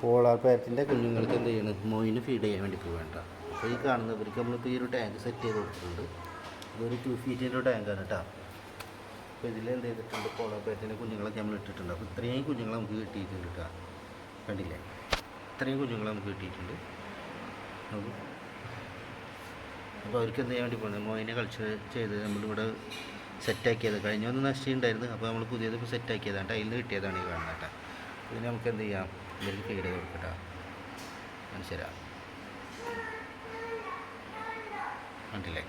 Polar പാരറ്റിൻ്റെ കുഞ്ഞുങ്ങൾക്ക് എന്ത് ചെയ്യണം, മൊയിന് ഫീഡ് ചെയ്യാൻ വേണ്ടി വേണ്ട. അപ്പോൾ ഈ കാണുന്നവർക്ക് നമ്മളിപ്പോൾ ഈ ഒരു ടാങ്ക് സെറ്റ് ചെയ്ത് കൊടുത്തിട്ടുണ്ട്. ഇതൊരു 2 ഫീറ്റിൻ്റെ ടാങ്കാണ് കേട്ടോ. അപ്പോൾ ഇതിൽ എന്ത് ചെയ്തിട്ടുണ്ട്, പോളാർ പാരറ്റിൻ്റെ കുഞ്ഞുങ്ങളൊക്കെ നമ്മൾ ഇട്ടിട്ടുണ്ട്. അപ്പോൾ ഇത്രയും കുഞ്ഞുങ്ങൾ നമുക്ക് കിട്ടിയിട്ടുണ്ട് കേട്ടോ. കണ്ടില്ലേ, ഇത്രയും കുഞ്ഞുങ്ങൾ നമുക്ക് കിട്ടിയിട്ടുണ്ട്. അപ്പോൾ അവർക്ക് എന്ത് ചെയ്യാൻ വേണ്ടി പോകുന്നത്, മൊയിനെ കൾച്ചർ ചെയ്ത് നമ്മളിവിടെ സെറ്റാക്കിയത് കഴിഞ്ഞൊന്ന് നശിച്ചിട്ടുണ്ടായിരുന്നു. അപ്പോൾ നമ്മൾ പുതിയത് ഇപ്പോൾ സെറ്റാക്കിയതാണ്. അതിൽ നിന്ന് കിട്ടിയതാണ് ഈ കാണുന്നത് കേട്ടോ. ഇതിന് നമുക്ക് എന്ത് ചെയ്യാം, ഇതിൽ ഫീഡ് ചെയ്ത് കൊടുക്കട്ടോ. മനസ്സിലാ, കണ്ടില്ലേ,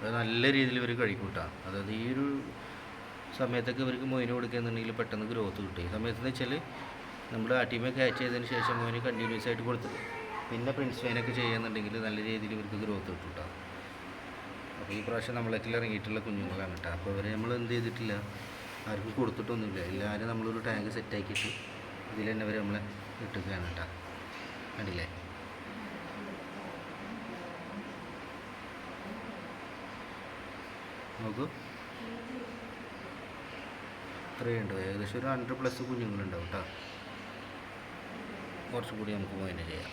അത് നല്ല രീതിയിൽ ഇവർ കഴിക്കും കേട്ടോ. അതായത് ഈ ഒരു സമയത്തൊക്കെ ഇവർക്ക് മൊയിന് കൊടുക്കുകയെന്നുണ്ടെങ്കിൽ പെട്ടെന്ന് ഗ്രോത്ത് കിട്ടും. ഈ സമയത്തെന്ന് വെച്ചാൽ നമ്മൾ ആട്ടിമ ക്യാച്ച് ചെയ്തതിന് ശേഷം മൊയിന് കണ്ടിന്യൂസ് ആയിട്ട് കൊടുത്ത് പിന്നെ പ്രിൻസ് വൈനൊക്കെ ചെയ്യുന്നുണ്ടെങ്കിൽ നല്ല രീതിയിൽ ഇവർക്ക് ഗ്രോത്ത് കിട്ടും കേട്ടോ. അപ്പോൾ ഈ പ്രാവശ്യം നമ്മളേക്കിൽ ഇറങ്ങിയിട്ടുള്ള കുഞ്ഞുങ്ങളാണ് കേട്ടോ. അപ്പോൾ ഇവരെ നമ്മൾ എന്ത് ചെയ്തിട്ടില്ല, ആർക്കും കൊടുത്തിട്ടൊന്നുമില്ല. എല്ലാവരും നമ്മളൊരു ടാങ്ക് സെറ്റാക്കിയിട്ട് ഇതിൽ തന്നെ അവർ നമ്മളെ ഇട്ടിക്കുകയാണ് കേട്ടോ. കണ്ടില്ലേ, നോക്കൂ, ഇത്രയുണ്ട്. ഏകദേശം ഒരു 100+ കുഞ്ഞുങ്ങളുണ്ടാവും കേട്ടോ. കുറച്ചും കൂടി നമുക്ക് മൊയിനെ ചെയ്യാം.